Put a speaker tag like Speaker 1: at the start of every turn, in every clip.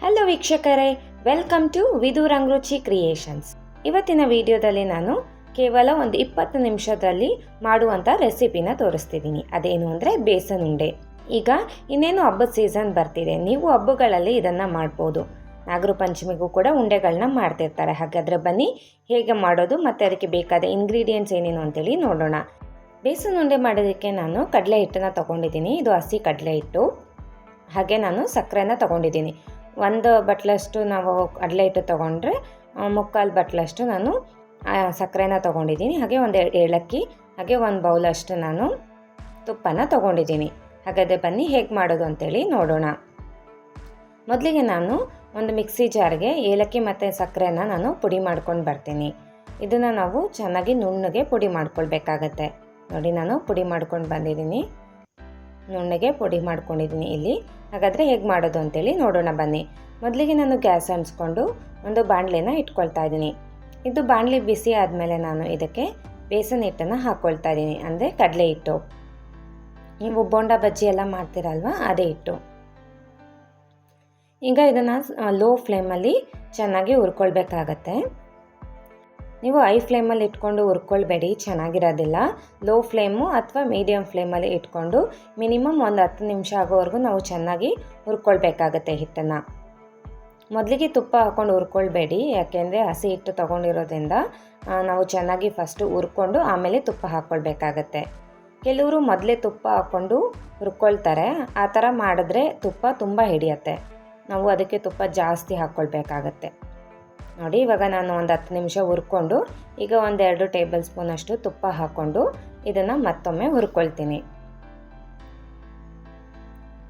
Speaker 1: Hello ವೀಕ್ಷಕರೇ, welcome to ವಿದು ರಂಗರುಚಿ creations. ಇವತ್ತಿನ ವಿಡಿಯೋದಲ್ಲಿ ನಾನು ಕೇವಲ ಒಂದು 20 ನಿಮಿಷದಲ್ಲಿ ಮಾಡುವಂಥ ರೆಸಿಪಿನ ತೋರಿಸ್ತಿದ್ದೀನಿ. ಅದೇನು ಅಂದರೆ ಬೇಸನ್ ಉಂಡೆ. ಈಗ ಇನ್ನೇನು ಹಬ್ಬದ ಸೀಸನ್ ಬರ್ತಿದೆ. ನೀವು ಹಬ್ಬಗಳಲ್ಲಿ ಇದನ್ನು ಮಾಡ್ಬೋದು. ನಾಗರ ಪಂಚಮಿಗೂ ಕೂಡ ಉಂಡೆಗಳನ್ನ ಮಾಡ್ತಿರ್ತಾರೆ. ಹಾಗಾದರೆ ಬನ್ನಿ ಹೇಗೆ ಮಾಡೋದು ಮತ್ತು ಅದಕ್ಕೆ ಬೇಕಾದ ಇಂಗ್ರೀಡಿಯೆಂಟ್ಸ್ ಏನೇನು ಅಂತೇಳಿ ನೋಡೋಣ. ಬೇಸನ್ ಉಂಡೆ ಮಾಡೋದಕ್ಕೆ ನಾನು ಕಡಲೆ ಹಿಟ್ಟನ್ನು ತೊಗೊಂಡಿದ್ದೀನಿ. ಇದು ಹಸಿ ಕಡಲೆ ಹಿಟ್ಟು. ಹಾಗೆ ನಾನು ಸಕ್ಕರೆನ ತೊಗೊಂಡಿದ್ದೀನಿ. 1 ಬಟ್ಲಷ್ಟು ನಾವು ಕಡಲೆ ಹಿಟ್ಟು ತೊಗೊಂಡ್ರೆ 3/4 ಬಟ್ಲಷ್ಟು ನಾನು ಸಕ್ಕರೆನ ತೊಗೊಂಡಿದ್ದೀನಿ. ಹಾಗೆ 1 ಏಲಕ್ಕಿ, ಹಾಗೆ 1 ಬೌಲಷ್ಟು ನಾನು ತುಪ್ಪನ ತೊಗೊಂಡಿದ್ದೀನಿ. ಹಾಗಾದರೆ ಬನ್ನಿ ಹೇಗೆ ಮಾಡೋದು ಅಂತೇಳಿ ನೋಡೋಣ. ಮೊದಲಿಗೆ ನಾನು ಒಂದು ಮಿಕ್ಸಿ ಜಾರ್ಗೆ ಏಲಕ್ಕಿ ಮತ್ತು ಸಕ್ಕರೆನ ನಾನು ಪುಡಿ ಮಾಡ್ಕೊಂಡು ಬರ್ತೀನಿ. ಇದನ್ನು ನಾವು ಚೆನ್ನಾಗಿ ನುಣ್ಣಗೆ ಪುಡಿ ಮಾಡ್ಕೊಳ್ಬೇಕಾಗತ್ತೆ. ನೋಡಿ, ನಾನು ಪುಡಿ ಮಾಡ್ಕೊಂಡು ಬಂದಿದ್ದೀನಿ. ನುಣ್ಣಗೆ ಪುಡಿ ಮಾಡ್ಕೊಂಡಿದ್ದೀನಿ ಇಲ್ಲಿ. ಹಾಗಾದರೆ ಹೇಗೆ ಮಾಡೋದು ಅಂತೇಳಿ ನೋಡೋಣ ಬನ್ನಿ. ಮೊದಲಿಗೆ ನಾನು ಗ್ಯಾಸ್ ಅಂಟಿಸ್ಕೊಂಡು ಒಂದು ಬಾಣಲೆನ ಇಟ್ಕೊಳ್ತಾ ಇದ್ದೀನಿ. ಇದು ಬಾಣಲೆ ಬಿಸಿ ಆದಮೇಲೆ ನಾನು ಇದಕ್ಕೆ ಬೇಸನ್ ಹಿಟ್ಟನ್ನು ಹಾಕ್ಕೊಳ್ತಾ ಇದ್ದೀನಿ, ಅಂದರೆ ಕಡಲೆ ಹಿಟ್ಟು. ನೀವು ಬೋಂಡ ಬಜ್ಜಿ ಎಲ್ಲ ಮಾಡ್ತೀರಲ್ವ, ಅದೇ ಹಿಟ್ಟು. ಈಗ ಇದನ್ನು ಲೋ ಫ್ಲೇಮಲ್ಲಿ ಚೆನ್ನಾಗಿ ಹುರ್ಕೊಳ್ಬೇಕಾಗತ್ತೆ. ನೀವು ಹೈ ಫ್ಲೇಮಲ್ಲಿ ಇಟ್ಕೊಂಡು ಹುರ್ಕೊಳ್ಬೇಡಿ, ಚೆನ್ನಾಗಿರೋದಿಲ್ಲ. ಲೋ ಫ್ಲೇಮು ಅಥವಾ ಮೀಡಿಯಮ್ ಫ್ಲೇಮಲ್ಲಿ ಇಟ್ಕೊಂಡು ಮಿನಿಮಮ್ ಒಂದು 10 ನಿಮಿಷ ಆಗೋವರೆಗೂ ನಾವು ಚೆನ್ನಾಗಿ ಹುರ್ಕೊಳ್ಬೇಕಾಗತ್ತೆ ಹಿಟ್ಟನ್ನು. ಮೊದಲಿಗೆ ತುಪ್ಪ ಹಾಕ್ಕೊಂಡು ಹುರ್ಕೊಳ್ಬೇಡಿ, ಯಾಕೆಂದರೆ ಹಸಿ ಹಿಟ್ಟು ತೊಗೊಂಡಿರೋದ್ರಿಂದ ನಾವು ಚೆನ್ನಾಗಿ ಫಸ್ಟು ಹುರ್ಕೊಂಡು ಆಮೇಲೆ ತುಪ್ಪ ಹಾಕ್ಕೊಳ್ಬೇಕಾಗತ್ತೆ. ಕೆಲವರು ಮೊದಲೇ ತುಪ್ಪ ಹಾಕ್ಕೊಂಡು ಹುರ್ಕೊಳ್ತಾರೆ. ಆ ಥರ ಮಾಡಿದ್ರೆ ತುಪ್ಪ ತುಂಬ ಹಿಡಿಯತ್ತೆ. ನಾವು ಅದಕ್ಕೆ ತುಪ್ಪ ಜಾಸ್ತಿ ಹಾಕ್ಕೊಳ್ಬೇಕಾಗತ್ತೆ. ನೋಡಿ, ಇವಾಗ ನಾನು ಒಂದು 10 ನಿಮಿಷ ಹುರ್ಕೊಂಡು ಈಗ 1-2 ಟೇಬಲ್ ಸ್ಪೂನಷ್ಟು ತುಪ್ಪ ಹಾಕ್ಕೊಂಡು ಇದನ್ನು ಮತ್ತೊಮ್ಮೆ ಹುರ್ಕೊಳ್ತೀನಿ.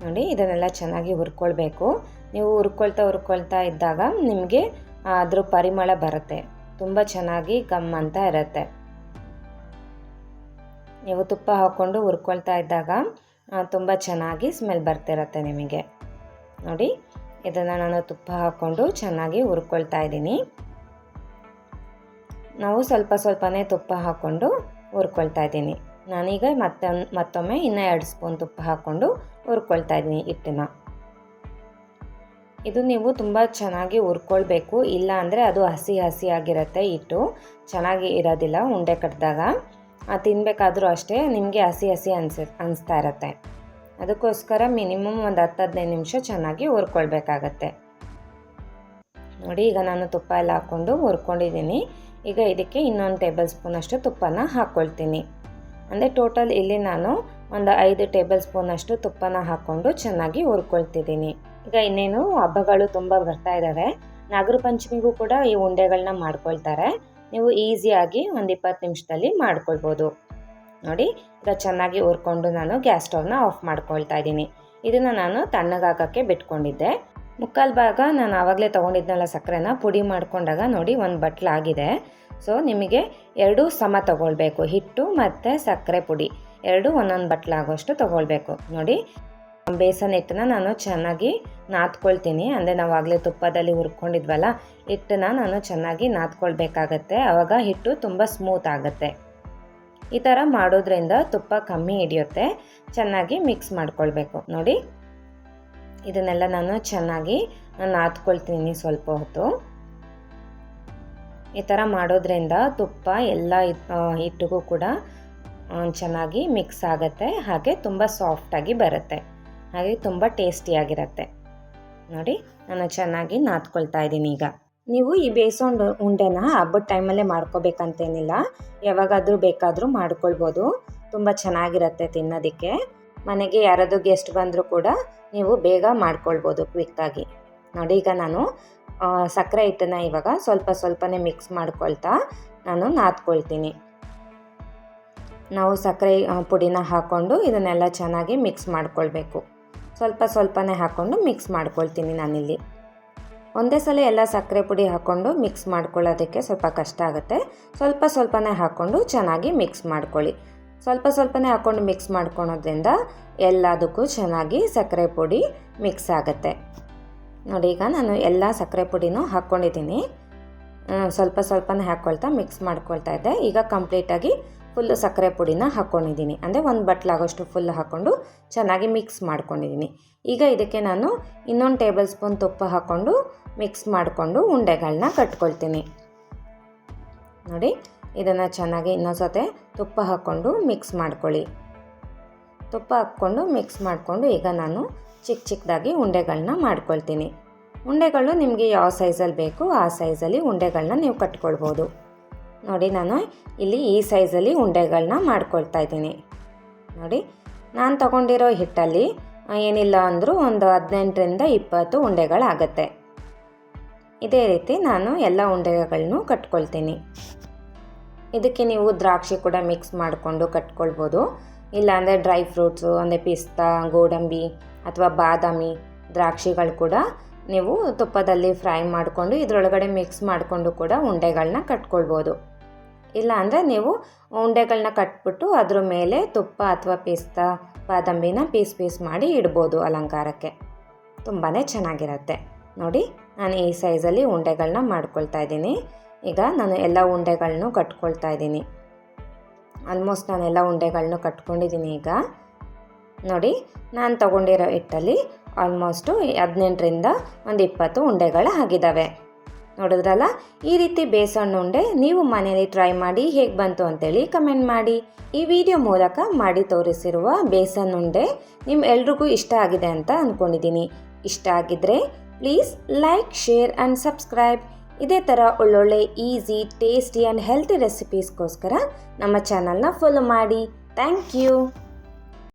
Speaker 1: ನೋಡಿ, ಇದನ್ನೆಲ್ಲ ಚೆನ್ನಾಗಿ ಹುರ್ಕೊಳ್ಬೇಕು. ನೀವು ಹುರ್ಕೊಳ್ತಾ ಇದ್ದಾಗ ನಿಮಗೆ ಅದ್ರ ಪರಿಮಳ ಬರುತ್ತೆ, ತುಂಬ ಚೆನ್ನಾಗಿ ಗಮ್ ಅಂತ ಇರುತ್ತೆ. ನೀವು ತುಪ್ಪ ಹಾಕ್ಕೊಂಡು ಹುರ್ಕೊಳ್ತಾ ಇದ್ದಾಗ ತುಂಬ ಚೆನ್ನಾಗಿ ಸ್ಮೆಲ್ ಬರ್ತಿರತ್ತೆ ನಿಮಗೆ. ನೋಡಿ, ಇದನ್ನು ನಾನು ತುಪ್ಪ ಹಾಕ್ಕೊಂಡು ಚೆನ್ನಾಗಿ ಹುರ್ಕೊಳ್ತಾ ಇದ್ದೀನಿ. ನಾವು ಸ್ವಲ್ಪನೇ ತುಪ್ಪ ಹಾಕ್ಕೊಂಡು ಹುರ್ಕೊಳ್ತಾ ಇದ್ದೀನಿ. ನಾನೀಗ ಮತ್ತೊಮ್ಮೆ ಇನ್ನೂ 2 ಸ್ಪೂನ್ ತುಪ್ಪ ಹಾಕ್ಕೊಂಡು ಹುರ್ಕೊಳ್ತಾ ಇದ್ದೀನಿ ಹಿಟ್ಟನ್ನು. ಇದು ನೀವು ತುಂಬ ಚೆನ್ನಾಗಿ ಹುರ್ಕೊಳ್ಬೇಕು, ಇಲ್ಲ ಅಂದರೆ ಅದು ಹಸಿ ಆಗಿರುತ್ತೆ. ಹಿಟ್ಟು ಚೆನ್ನಾಗಿ ಇರೋದಿಲ್ಲ. ಉಂಡೆ ಕಟ್ಟಿದಾಗ ತಿನ್ನಬೇಕಾದ್ರೂ ಅಷ್ಟೇ ನಿಮಗೆ ಹಸಿ ಅನಿಸ್ತಾ ಇರುತ್ತೆ. ಅದಕ್ಕೋಸ್ಕರ ಮಿನಿಮಮ್ ಒಂದು 10-15 ನಿಮಿಷ ಚೆನ್ನಾಗಿ ಹುರ್ಕೊಳ್ಬೇಕಾಗತ್ತೆ. ನೋಡಿ, ಈಗ ನಾನು ತುಪ್ಪ ಎಲ್ಲ ಹಾಕ್ಕೊಂಡು ಹುರ್ಕೊಂಡಿದ್ದೀನಿ. ಈಗ ಇದಕ್ಕೆ ಇನ್ನೊಂದು ಟೇಬಲ್ ಸ್ಪೂನಷ್ಟು ತುಪ್ಪನ ಹಾಕ್ಕೊಳ್ತೀನಿ. ಅಂದರೆ ಟೋಟಲ್ ಇಲ್ಲಿ ನಾನು ಒಂದು 5 ಟೇಬಲ್ ಸ್ಪೂನಷ್ಟು ತುಪ್ಪನ ಹಾಕ್ಕೊಂಡು ಚೆನ್ನಾಗಿ ಹುರ್ಕೊಳ್ತಿದ್ದೀನಿ. ಈಗ ಇನ್ನೇನು ಹಬ್ಬಗಳು ತುಂಬ ಬರ್ತಾ ಇದ್ದಾವೆ. ನಾಗರ ಪಂಚಮಿಗೂ ಕೂಡ ಈ ಉಂಡೆಗಳನ್ನ ಮಾಡ್ಕೊಳ್ತಾರೆ. ನೀವು ಈಸಿಯಾಗಿ ಒಂದು 20 ನಿಮಿಷದಲ್ಲಿ ಮಾಡ್ಕೊಳ್ಬೋದು. ನೋಡಿ, ಈಗ ಚೆನ್ನಾಗಿ ಹುರ್ಕೊಂಡು ನಾನು ಗ್ಯಾಸ್ ಸ್ಟವ್ನ ಆಫ್ ಮಾಡ್ಕೊಳ್ತಾ ಇದ್ದೀನಿ. ಇದನ್ನು ನಾನು ತಣ್ಣಗಾಗೋಕ್ಕೆ ಬಿಟ್ಕೊಂಡಿದ್ದೆ. 3/4 ಭಾಗ ನಾನು ಆವಾಗಲೇ ತೊಗೊಂಡಿದ್ನಲ್ಲ ಸಕ್ಕರೆನ ಪುಡಿ ಮಾಡ್ಕೊಂಡಾಗ ನೋಡಿ 1 ಬಟ್ಲಾಗಿದೆ. ಸೊ ನಿಮಗೆ 2 ಸಮ ತೊಗೊಳ್ಬೇಕು. ಹಿಟ್ಟು ಮತ್ತು ಸಕ್ಕರೆ ಪುಡಿ 2 ಒಂದೊಂದು ಬಟ್ಲಾಗೋಷ್ಟು ತೊಗೊಳ್ಬೇಕು. ನೋಡಿ, ಬೇಸನ್ ಹಿಟ್ಟನ್ನ ನಾನು ಚೆನ್ನಾಗಿ ನಾದ್ಕೊಳ್ತೀನಿ. ಅಂದರೆ ನಾವು ಆಗಲೇ ತುಪ್ಪದಲ್ಲಿ ಹುರ್ಕೊಂಡಿದ್ವಲ್ಲ, ಹಿಟ್ಟನ್ನ ನಾನು ಚೆನ್ನಾಗಿ ನಾದ್ಕೊಳ್ಬೇಕಾಗತ್ತೆ. ಆವಾಗ ಹಿಟ್ಟು ತುಂಬ ಸ್ಮೂತ್ ಆಗುತ್ತೆ. ಈ ಥರ ಮಾಡೋದ್ರಿಂದ ತುಪ್ಪ ಕಮ್ಮಿ ಹಿಡಿಯುತ್ತೆ. ಚೆನ್ನಾಗಿ ಮಿಕ್ಸ್ ಮಾಡ್ಕೊಳ್ಬೇಕು. ನೋಡಿ, ಇದನ್ನೆಲ್ಲ ನಾನು ಚೆನ್ನಾಗಿ ನಾದ್ಕೊಳ್ತೀನಿ ಸ್ವಲ್ಪ ಹೊತ್ತು. ಈ ಥರ ಮಾಡೋದ್ರಿಂದ ತುಪ್ಪ ಎಲ್ಲ ಹಿಟ್ಟಿಗೂ ಕೂಡ ಚೆನ್ನಾಗಿ ಮಿಕ್ಸ್ ಆಗುತ್ತೆ. ಹಾಗೆ ತುಂಬ ಸಾಫ್ಟಾಗಿ ಬರುತ್ತೆ. ಹಾಗೆ ತುಂಬ ಟೇಸ್ಟಿಯಾಗಿರುತ್ತೆ. ನೋಡಿ, ನಾನು ಚೆನ್ನಾಗಿ ನಾದ್ಕೊಳ್ತಾ ಇದ್ದೀನಿ. ಈಗ ನೀವು ಈ ಬೇಸನ್ ಉಂಡೆನ ಹಬ್ಬದ ಟೈಮಲ್ಲೇ ಮಾಡ್ಕೋಬೇಕಂತೇನಿಲ್ಲ, ಯಾವಾಗಾದರೂ ಬೇಕಾದರೂ ಮಾಡ್ಕೊಳ್ಬೋದು. ತುಂಬ ಚೆನ್ನಾಗಿರುತ್ತೆ ತಿನ್ನೋದಕ್ಕೆ. ಮನೆಗೆ ಯಾರಾದರೂ ಗೆಸ್ಟ್ ಬಂದರೂ ಕೂಡ ನೀವು ಬೇಗ ಮಾಡ್ಕೊಳ್ಬೋದು ಕ್ವಿಕ್ಕಾಗಿ. ನೋಡಿ, ಈಗ ನಾನು ಸಕ್ಕರೆ ಹಿಟ್ಟನ್ನು ಇವಾಗ ಸ್ವಲ್ಪನೇ ಮಿಕ್ಸ್ ಮಾಡ್ಕೊಳ್ತಾ ನಾನು ನಾದ್ಕೊಳ್ತೀನಿ. ನಾವು ಸಕ್ಕರೆ ಪುಡಿನ ಹಾಕ್ಕೊಂಡು ಇದನ್ನೆಲ್ಲ ಚೆನ್ನಾಗಿ ಮಿಕ್ಸ್ ಮಾಡ್ಕೊಳ್ಬೇಕು. ಸ್ವಲ್ಪನೇ ಹಾಕ್ಕೊಂಡು ಮಿಕ್ಸ್ ಮಾಡ್ಕೊಳ್ತೀನಿ ನಾನಿಲ್ಲಿ. ಒಂದೇ ಸಲ ಎಲ್ಲ ಸಕ್ಕರೆ ಪುಡಿ ಹಾಕ್ಕೊಂಡು ಮಿಕ್ಸ್ ಮಾಡ್ಕೊಳ್ಳೋದಕ್ಕೆ ಸ್ವಲ್ಪ ಕಷ್ಟ ಆಗುತ್ತೆ. ಸ್ವಲ್ಪನೇ ಹಾಕ್ಕೊಂಡು ಚೆನ್ನಾಗಿ ಮಿಕ್ಸ್ ಮಾಡ್ಕೊಳ್ಳಿ. ಸ್ವಲ್ಪನೇ ಹಾಕ್ಕೊಂಡು ಮಿಕ್ಸ್ ಮಾಡ್ಕೊಳೋದ್ರಿಂದ ಎಲ್ಲದಕ್ಕೂ ಚೆನ್ನಾಗಿ ಸಕ್ಕರೆ ಪುಡಿ ಮಿಕ್ಸ್ ಆಗುತ್ತೆ. ನೋಡಿ, ಈಗ ನಾನು ಎಲ್ಲ ಸಕ್ಕರೆ ಪುಡಿನೂ ಹಾಕ್ಕೊಂಡಿದ್ದೀನಿ. ಸ್ವಲ್ಪನೇ ಹಾಕ್ಕೊಳ್ತಾ ಮಿಕ್ಸ್ ಮಾಡ್ಕೊಳ್ತಾ ಇದ್ದೆ. ಈಗ ಕಂಪ್ಲೀಟಾಗಿ ಫುಲ್ಲು ಸಕ್ಕರೆ ಪುಡಿನ ಹಾಕ್ಕೊಂಡಿದ್ದೀನಿ. ಅಂದರೆ ಒಂದು ಬಟ್ಲಾಗೋಷ್ಟು ಫುಲ್ ಹಾಕ್ಕೊಂಡು ಚೆನ್ನಾಗಿ ಮಿಕ್ಸ್ ಮಾಡ್ಕೊಂಡಿದ್ದೀನಿ. ಈಗ ಇದಕ್ಕೆ ನಾನು ಇನ್ನೊಂದು ಟೇಬಲ್ ಸ್ಪೂನ್ ತುಪ್ಪ ಹಾಕ್ಕೊಂಡು ಮಿಕ್ಸ್ ಮಾಡಿಕೊಂಡು ಉಂಡೆಗಳನ್ನ ಕಟ್ಕೊಳ್ತೀನಿ. ನೋಡಿ, ಇದನ್ನು ಚೆನ್ನಾಗಿ ಇನ್ನೊಂದು ಸತೆ ತುಪ್ಪ ಹಾಕ್ಕೊಂಡು ಮಿಕ್ಸ್ ಮಾಡ್ಕೊಳ್ಳಿ. ತುಪ್ಪ ಹಾಕ್ಕೊಂಡು ಮಿಕ್ಸ್ ಮಾಡಿಕೊಂಡು ಈಗ ನಾನು ಚಿಕ್ಕದಾಗಿ ಉಂಡೆಗಳನ್ನ ಮಾಡ್ಕೊಳ್ತೀನಿ. ಉಂಡೆಗಳು ನಿಮಗೆ ಯಾವ ಸೈಜಲ್ಲಿ ಬೇಕು ಆ ಸೈಜಲ್ಲಿ ಉಂಡೆಗಳನ್ನ ನೀವು ಕಟ್ಕೊಳ್ಬೋದು. ನೋಡಿ, ನಾನು ಇಲ್ಲಿ ಈ ಸೈಜಲ್ಲಿ ಉಂಡೆಗಳನ್ನ ಮಾಡ್ಕೊಳ್ತಾ ಇದ್ದೀನಿ. ನೋಡಿ, ನಾನು ತಗೊಂಡಿರೋ ಹಿಟ್ಟಲ್ಲಿ ಏನಿಲ್ಲ ಅಂದರೂ ಒಂದು 18ರಿಂದ 20 ಉಂಡೆಗಳಾಗತ್ತೆ. ಇದೇ ರೀತಿ ನಾನು ಎಲ್ಲ ಉಂಡೆಗಳನ್ನೂ ಕಟ್ಕೊಳ್ತೀನಿ. ಇದಕ್ಕೆ ನೀವು ದ್ರಾಕ್ಷಿ ಕೂಡ ಮಿಕ್ಸ್ ಮಾಡಿಕೊಂಡು ಕಟ್ಕೊಳ್ಬೋದು. ಇಲ್ಲಾಂದರೆ ಡ್ರೈ ಫ್ರೂಟ್ಸು ಅಂದರೆ ಪಿಸ್ತಾ, ಗೋಡಂಬಿ ಅಥವಾ ಬಾದಾಮಿ ದ್ರಾಕ್ಷಿಗಳು ಕೂಡ ನೀವು ತುಪ್ಪದಲ್ಲಿ ಫ್ರೈ ಮಾಡಿಕೊಂಡು ಇದರೊಳಗಡೆ ಮಿಕ್ಸ್ ಮಾಡಿಕೊಂಡು ಕೂಡ ಉಂಡೆಗಳನ್ನ ಕಟ್ಕೊಳ್ಬೋದು. ಇಲ್ಲ ಅಂದರೆ ನೀವು ಉಂಡೆಗಳನ್ನ ಕಟ್ಬಿಟ್ಟು ಅದ್ರ ಮೇಲೆ ತುಪ್ಪ ಅಥವಾ ಪಿಸ್ತಾ, ಬಾದಾಮಿನ ಪೀಸ್ ಮಾಡಿ ಇಡ್ಬೋದು ಅಲಂಕಾರಕ್ಕೆ. ತುಂಬಾ ಚೆನ್ನಾಗಿರುತ್ತೆ. ನೋಡಿ, ನಾನು ಈ ಸೈಜಲ್ಲಿ ಉಂಡೆಗಳನ್ನ ಮಾಡ್ಕೊಳ್ತಾ ಇದ್ದೀನಿ. ಈಗ ನಾನು ಎಲ್ಲ ಉಂಡೆಗಳನ್ನೂ ಕಟ್ಕೊಳ್ತಾ ಇದ್ದೀನಿ. ಆಲ್ಮೋಸ್ಟ್ ನಾನೆಲ್ಲ ಉಂಡೆಗಳನ್ನೂ ಕಟ್ಕೊಂಡಿದ್ದೀನಿ. ಈಗ ನೋಡಿ, ನಾನು ತೊಗೊಂಡಿರೋ ಹಿಟ್ಟಲ್ಲಿ ಆಲ್ಮೋಸ್ಟು 18ರಿಂದ 20 ಉಂಡೆಗಳು ಆಗಿದ್ದಾವೆ. ನೋಡಿದ್ರಲ್ಲ, ಈ ರೀತಿ ಬೇಸನ್ ಉಂಡೆ ನೀವು ಮನೆಯಲ್ಲಿ ಟ್ರೈ ಮಾಡಿ ಹೇಗೆ ಬಂತು ಅಂತೇಳಿ ಕಮೆಂಟ್ ಮಾಡಿ. ಈ ವಿಡಿಯೋ ಮೂಲಕ ಮಾಡಿ ತೋರಿಸಿರುವ ಬೇಸನ್ ಉಂಡೆ ಎಲ್ರಿಗೂ ಇಷ್ಟ ಆಗಿದೆ ಅಂತ ಅಂದ್ಕೊಂಡಿದ್ದೀನಿ. ಇಷ್ಟ ಆಗಿದ್ದರೆ please like, share and subscribe. ಇದೇ ಥರ ಒಳ್ಳೊಳ್ಳೆ ಈಸಿ, ಟೇಸ್ಟಿ ಆ್ಯಂಡ್ ಹೆಲ್ತಿ ರೆಸಿಪೀಸ್ಗೋಸ್ಕರ ನಮ್ಮ ಚಾನಲ್ನ ಫಾಲೋ ಮಾಡಿ. Thank you.